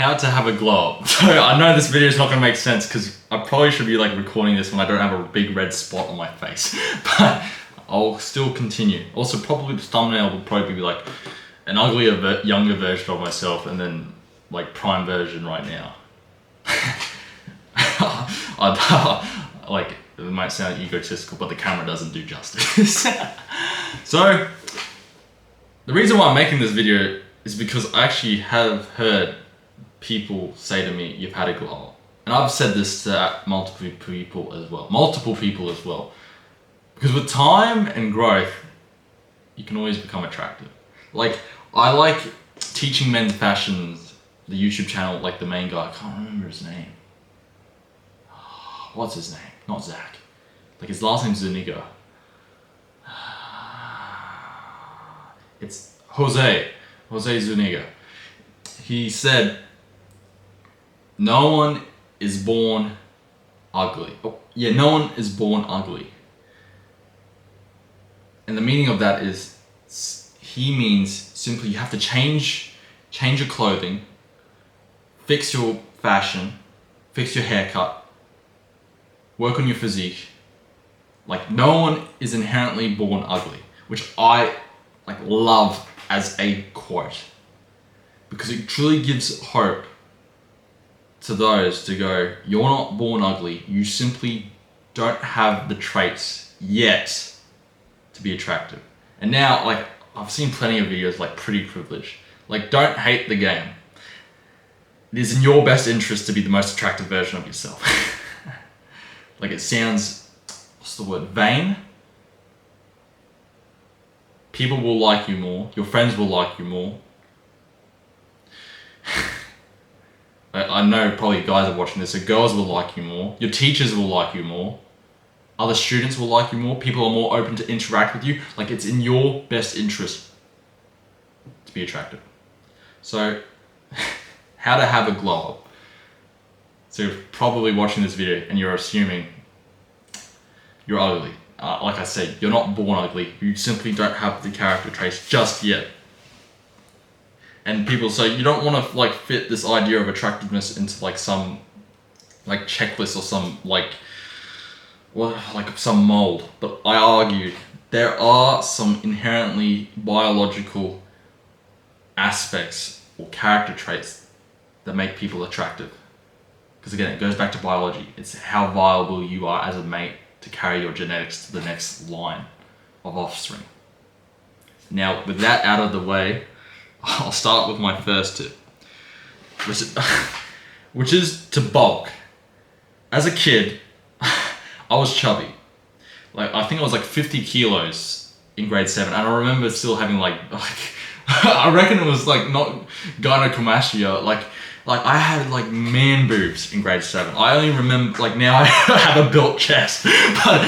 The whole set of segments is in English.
how to have a glow up. So I know this video is not going to make sense because I probably should be like recording this when I don't have a big red spot on my face. But I'll still continue. Also, probably the thumbnail will probably be like an uglier, younger version of myself and then like prime version right now. Like, it might sound egotistical, but the camera doesn't do justice. So, the reason why I'm making this video is because I actually have heard people say to me, you've had a glow up. And I've said this to multiple people as well. Because with time and growth, you can always become attractive. Like, I like Teaching Men's Fashions, the YouTube channel, like the main guy, I can't remember his name. What's his name? Not Zach. Like, his last name's Zuniga. It's Jose Zuniga. He said, no one is born ugly. Oh, yeah, no one is born ugly. And the meaning of that is, he means simply you have to change your clothing, fix your fashion, fix your haircut, work on your physique. Like, no one is inherently born ugly, which I like love as a quote, because it truly gives hope to those to go, you're not born ugly, you simply don't have the traits yet to be attractive. And now, like, I've seen plenty of videos like Pretty Privilege. Like, don't hate the game. It is in your best interest to be the most attractive version of yourself. Like, it sounds, what's the word, vain? People will like you more. Your friends will like you more. I know probably guys are watching this, so girls will like you more. Your teachers will like you more. Other students will like you more. People are more open to interact with you. Like, it's in your best interest to be attractive. So, how to have a glow up. So you're probably watching this video and you're assuming you're ugly. Like I said, you're not born ugly. You simply don't have the character traits just yet. And people say you don't want to like fit this idea of attractiveness into like some like checklist or some like some mold. But I argue there are some inherently biological aspects or character traits that make people attractive. Because again, it goes back to biology. It's how viable you are as a mate to carry your genetics to the next line of offspring. Now, with that out of the way, I'll start with my first tip, which is to bulk. As a kid, I was chubby. Like, I think I was like 50 kilos in grade 7, and I remember still having like I reckon it was like not gynecomastia, like I had like man boobs in grade 7. I only remember, like now I have a built chest, but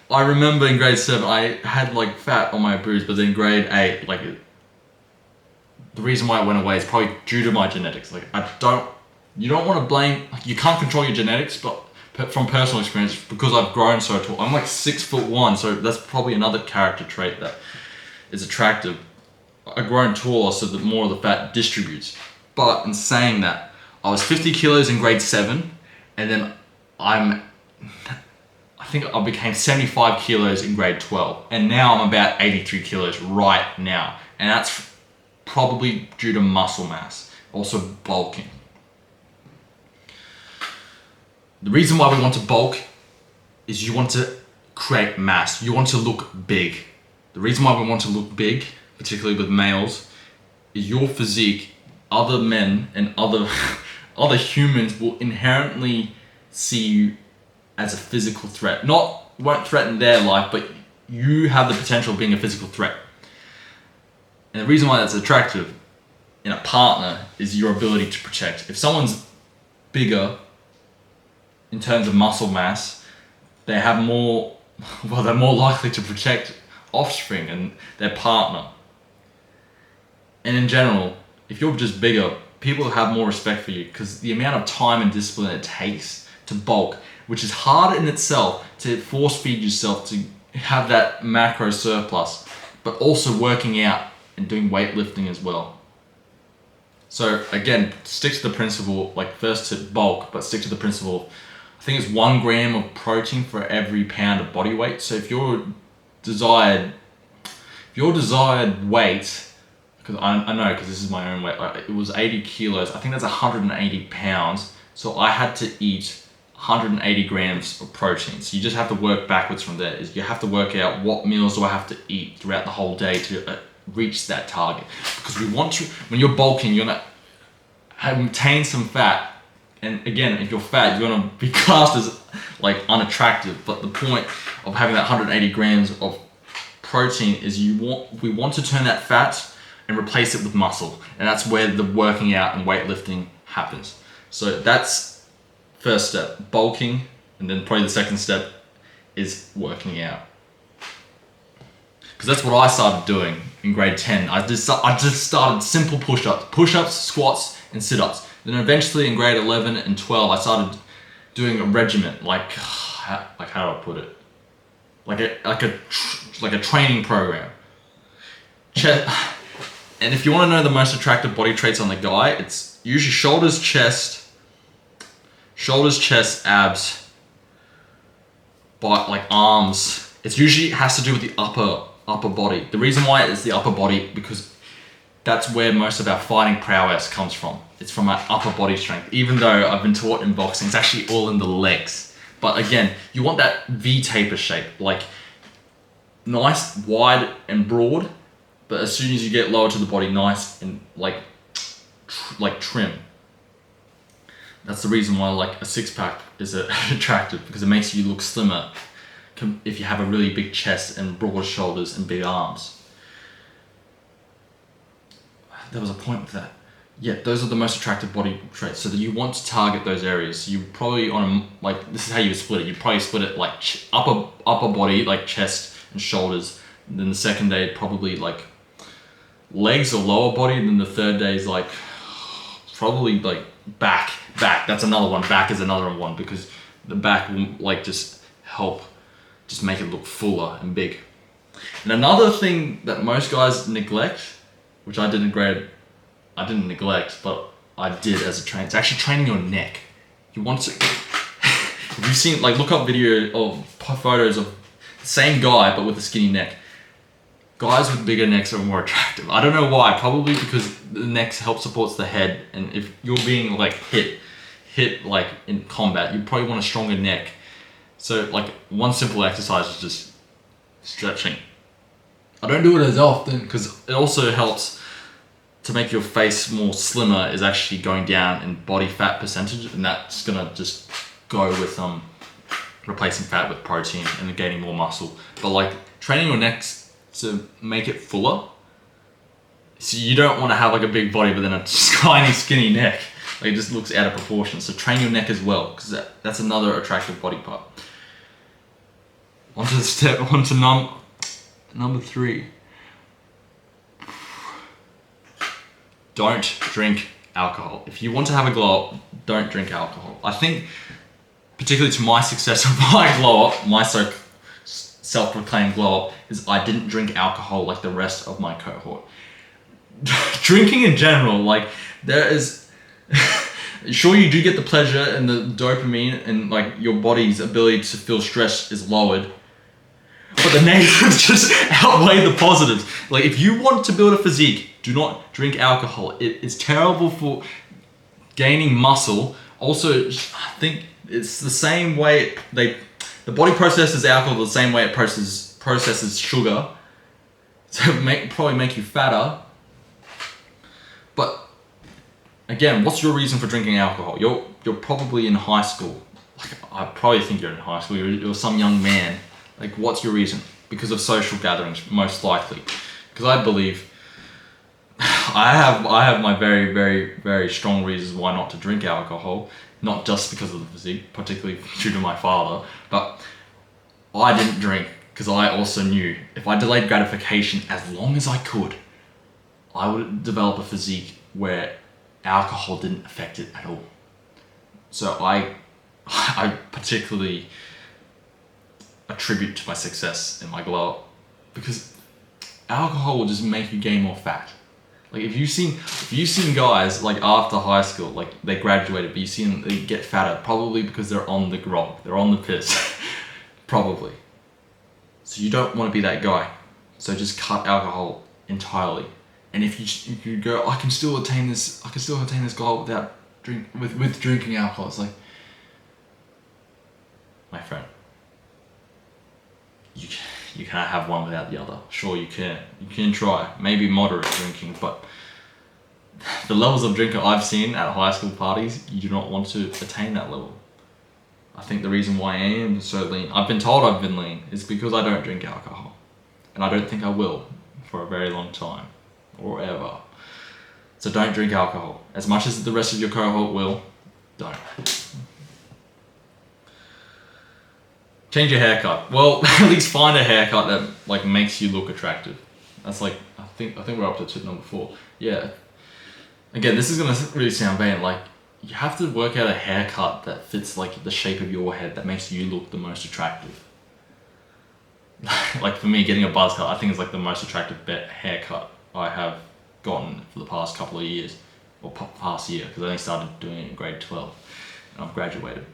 I remember in grade 7 I had like fat on my boobs, but then grade 8, like the reason why it went away is probably due to my genetics. Like, you don't want to blame, like, you can't control your genetics, but from personal experience, because I've grown so tall, I'm like 6'1", so that's probably another character trait that is attractive. I've grown taller so that more of the fat distributes. But in saying that, I was 50 kilos in grade 7, and then I think I became 75 kilos in grade 12, and now I'm about 83 kilos right now, and that's probably due to muscle mass, also bulking. The reason why we want to bulk is you want to create mass, you want to look big. The reason why we want to look big, particularly with males, is your physique, other men and other humans will inherently see you as a physical threat. Won't threaten their life, but you have the potential of being a physical threat. And the reason why that's attractive in a partner is your ability to protect. If someone's bigger in terms of muscle mass, they're more likely to protect offspring and their partner. And in general, if you're just bigger, people have more respect for you because the amount of time and discipline it takes to bulk, which is hard in itself to force feed yourself to have that macro surplus, but also working out and doing weightlifting as well. So again, stick to the principle, like first to bulk, but stick to the principle. I think it's 1 gram of protein for every pound of body weight. So if your desired weight, because I know, because this is my own weight, it was 80 kilos. I think that's 180 pounds. So I had to eat 180 grams of protein. So you just have to work backwards from there. You have to work out what meals do I have to eat throughout the whole day to reach that target. Because we want to, when you're bulking, you're gonna maintain some fat. And again, if you're fat, you're gonna be classed as like unattractive. But the point of having that 180 grams of protein is we want to turn that fat and replace it with muscle. And that's where the working out and weightlifting happens. So that's first step, bulking, and then probably the second step is working out. Because that's what I started doing in grade 10. I just started simple push-ups, squats, and sit-ups. Then eventually in grade 11 and 12, I started doing a regiment, like how do I put it? Like a training program. And if you want to know the most attractive body traits on the guy, it's usually shoulders, chest, abs, but like arms. It usually has to do with the upper body. The reason why it's the upper body, because that's where most of our fighting prowess comes from. It's from our upper body strength. Even though I've been taught in boxing, it's actually all in the legs. But again, you want that V taper shape, like nice, wide and broad, but as soon as you get lower to the body, nice and like trim. That's the reason why like a six-pack is attractive, because it makes you look slimmer if you have a really big chest and broad shoulders and big arms. There was a point with that. Yeah, those are the most attractive body traits. So that you want to target those areas. You probably this is how you split it. You probably split it like upper body, like chest and shoulders. And then the second day, probably like legs or lower body. And then the third day is like probably like back. That's another one. Back is another one, because the back will like just help, just make it look fuller and big. And another thing that most guys neglect, which I didn't neglect, but I did as a trainer, it's actually training your neck. You want to, if you've seen, like, look up video of photos of the same guy but with a skinny neck. Guys with bigger necks are more attractive. I don't know why, probably because the neck helps supports the head, and if you're being like hit like in combat, you probably want a stronger neck. So like one simple exercise is just stretching. I don't do it as often because it also helps to make your face more slimmer, is actually going down in body fat percentage, and that's gonna just go with replacing fat with protein and gaining more muscle. But like training your neck to make it fuller, so you don't want to have like a big body but then a tiny skinny neck. Like it just looks out of proportion. So train your neck as well, because that's another attractive body part. On to number 3. Don't drink alcohol. If you want to have a glow up, don't drink alcohol. I think, particularly to my success of my glow up, my self-proclaimed glow up, is I didn't drink alcohol like the rest of my cohort. Drinking in general, like there is, sure you do get the pleasure and the dopamine and like your body's ability to feel stress is lowered, but the negatives just outweigh the positives. Like if you want to build a physique, do not drink alcohol. It is terrible for gaining muscle. Also, I think it's the same way the body processes alcohol the same way it processes sugar. So it probably make you fatter. But again, what's your reason for drinking alcohol? You're probably in high school. Like, I probably think you're in high school. You're some young man. Like, what's your reason? Because of social gatherings, most likely. Because I believe I have my very, very, very strong reasons why not to drink alcohol. Not just because of the physique, particularly due to my father, but I didn't drink because I also knew if I delayed gratification as long as I could, I would develop a physique where alcohol didn't affect it at all. So I particularly attribute to my success in my glow up, because alcohol will just make you gain more fat. Like if you've seen guys like after high school, like they graduated, but you see them they get fatter, probably because they're on the grog, they're on the piss, probably. So you don't want to be that guy. So just cut alcohol entirely. And if you go, I can still attain this goal without with drinking alcohol. It's like, my friend, you can't have one without the other. Sure, you can try, maybe moderate drinking, but the levels of drinking I've seen at high school parties, you do not want to attain that level. I think the reason why I am so lean, I've been told I've been lean, is because I don't drink alcohol. And I don't think I will for a very long time, or ever. So don't drink alcohol. As much as the rest of your cohort will, don't. Change your haircut. Well, at least find a haircut that like makes you look attractive. That's like, I think we're up to tip number 4. Yeah. Again, this is gonna really sound vain. Like, you have to work out a haircut that fits like the shape of your head that makes you look the most attractive. Like for me, getting a buzz cut, I think is like the most attractive haircut I have gotten for the past couple of years, or past year, because I only started doing it in grade 12, and I've graduated.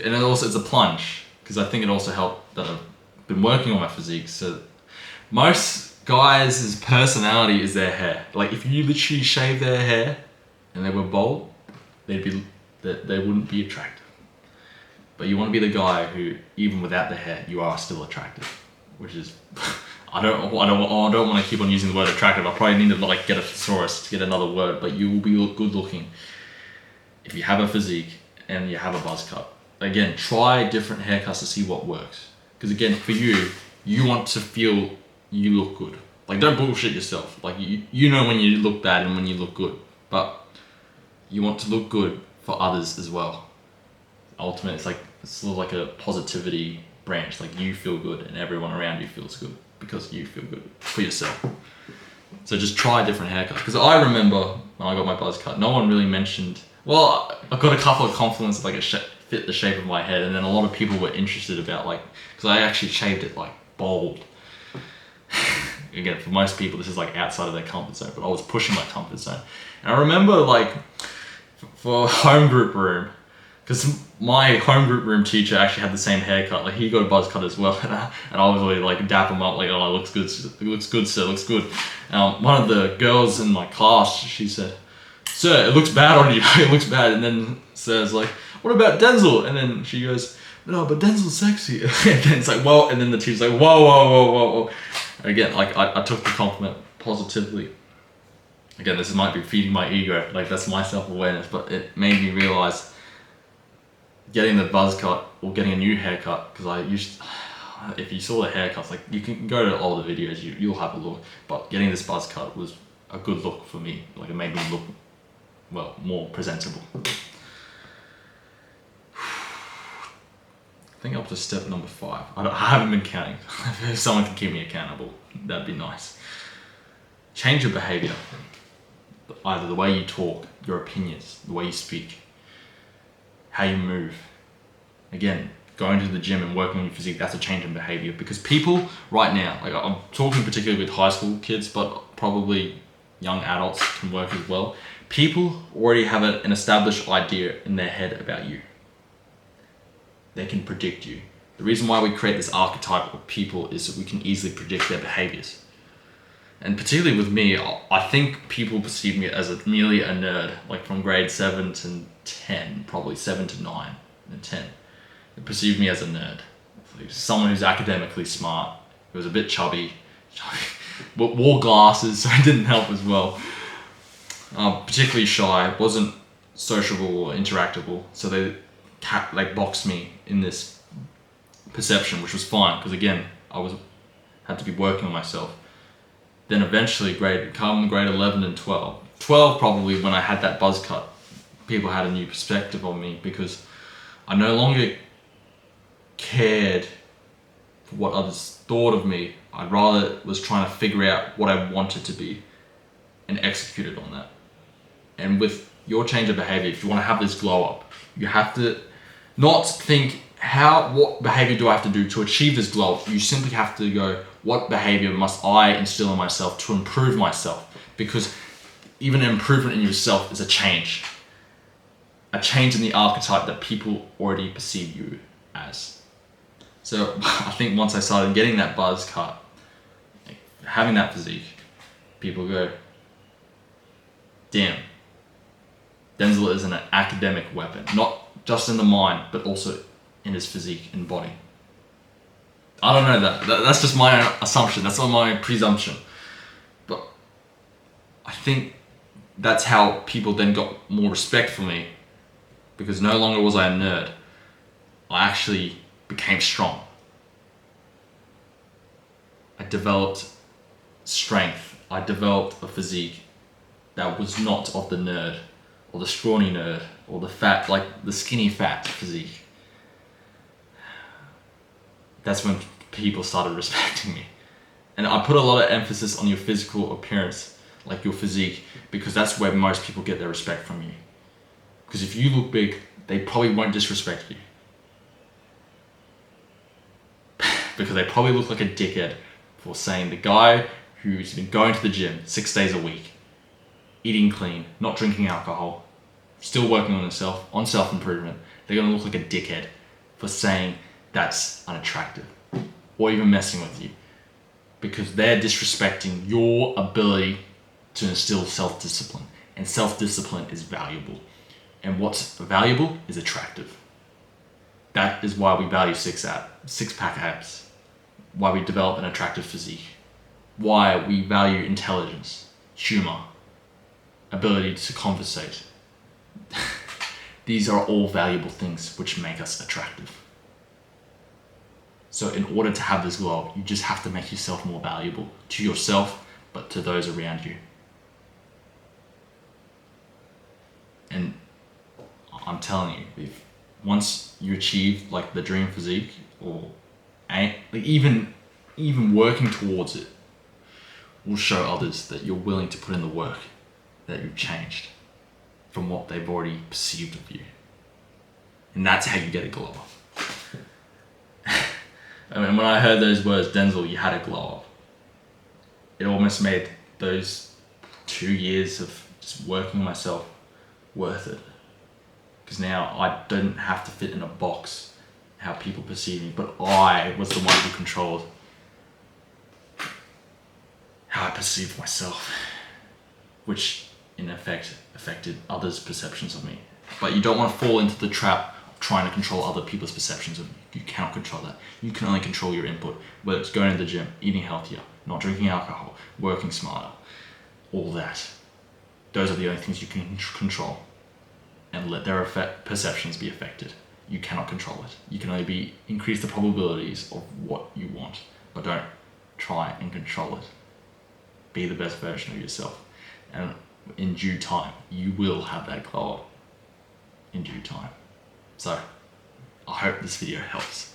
And it also, it's a plunge, because I think it also helped that I've been working on my physique. So most guys' personality is their hair. Like if you literally shave their hair and they were bald, they wouldn't be attractive. But you want to be the guy who, even without the hair, you are still attractive, which is, I don't want to keep on using the word attractive. I probably need to like get a thesaurus to get another word, but you will be good looking if you have a physique and you have a buzz cut. Again, try different haircuts to see what works. Because again, for you want to feel you look good. Like, don't bullshit yourself. Like, you know when you look bad and when you look good. But you want to look good for others as well. Ultimately, it's sort of like a positivity branch. Like, you feel good and everyone around you feels good because you feel good for yourself. So just try different haircuts. Because I remember when I got my buzz cut, no one really mentioned, well, I got a couple of compliments like it fit the shape of my head, and then a lot of people were interested about like, because I actually shaved it like bald. Again, for most people this is like outside of their comfort zone, but I was pushing my comfort zone. And I remember like for home group room, because my home group room teacher actually had the same haircut, like he got a buzz cut as well, and I was really like dap him up like, oh, looks good sir, looks good. One of the girls in my class, she said, sir, it looks bad on you, it looks bad. And then sir's like, what about Denzel? And then she goes, no, but Denzel's sexy. And then it's like, whoa. And then the teacher's like, whoa. Again, like I took the compliment positively. Again, this might be feeding my ego, like that's my self-awareness, but it made me realize getting the buzz cut or getting a new haircut, because if you saw the haircuts, like you can go to all the videos, you'll have a look, but getting this buzz cut was a good look for me. Like it made me look, well, more presentable. I think up to step number 5. I haven't been counting. If someone can keep me accountable, that'd be nice. Change your behavior. Either the way you talk, your opinions, the way you speak, how you move. Again, going to the gym and working on your physique, that's a change in behavior. Because people right now, like I'm talking particularly with high school kids, but probably young adults can work as well. People already have an established idea in their head about you. They can predict you. The reason why we create this archetype of people is that we can easily predict their behaviors. And particularly with me, I think people perceive me as nearly a nerd, like from grade 7 to 10, probably 7 to 9 and 10. They perceive me as a nerd. Like someone who's academically smart, who was a bit chubby, but wore glasses, so it didn't help as well. Particularly shy, wasn't sociable or interactable, so they like boxed me in this perception, which was fine, because again, had to be working on myself. Then eventually grade 11 and 12 probably, when I had that buzz cut, people had a new perspective on me, because I no longer cared for what others thought of me. I rather was trying to figure out what I wanted to be and executed on that. And with your change of behavior, if you want to have this glow up, you have to not think what behavior do I have to do to achieve this glow up. You simply have to go, What behavior must I instill in myself to improve myself? Because even an improvement in yourself is a change. A change in the archetype that people already perceive you as. So I think once I started getting that buzz cut, having that physique, people go, damn, Denzel is an academic weapon, not just in the mind, but also in his physique and body. I don't know that's just my assumption, that's not my presumption. But I think that's how people then got more respect for me, because no longer was I a nerd. I actually became strong. I developed strength. I developed a physique that was not of the nerd, or the scrawny nerd, or the fat, like the skinny fat physique. That's when people started respecting me. And I put a lot of emphasis on your physical appearance, like your physique, because that's where most people get their respect from you. Because if you look big, they probably won't disrespect you. Because they probably look like a dickhead for saying the guy who's been going to the gym 6 days a week, eating clean, not drinking alcohol, still working on himself, on self-improvement, they're gonna look like a dickhead for saying that's unattractive or even messing with you, because they're disrespecting your ability to instill self-discipline, and self-discipline is valuable, and what's valuable is attractive. That is why we value six-pack abs, why we develop an attractive physique, why we value intelligence, humor, ability to conversate. These are all valuable things which make us attractive. So in order to have this glow up, you just have to make yourself more valuable to yourself, but to those around you. And I'm telling you, if once you achieve like the dream physique, or like even working towards it, will show others that you're willing to put in the work, that you've changed from what they've already perceived of you. And that's how you get a glow up. I mean, when I heard those words, Denzel, you had a glow up, it almost made those 2 years of just working on myself worth it. Because now I didn't have to fit in a box, how people perceive me, but I was the one who controlled how I perceived myself, which in effect affected others' perceptions of me. But you don't want to fall into the trap of trying to control other people's perceptions of you. You cannot control that. You can only control your input, whether it's going to the gym, eating healthier, not drinking alcohol, working smarter, all that. Those are the only things you can control, and let their perceptions be affected. You cannot control it. You can only increase the probabilities of what you want, but don't try and control it. Be the best version of yourself, and in due time, you will have that glow up in due time. So, I hope this video helps.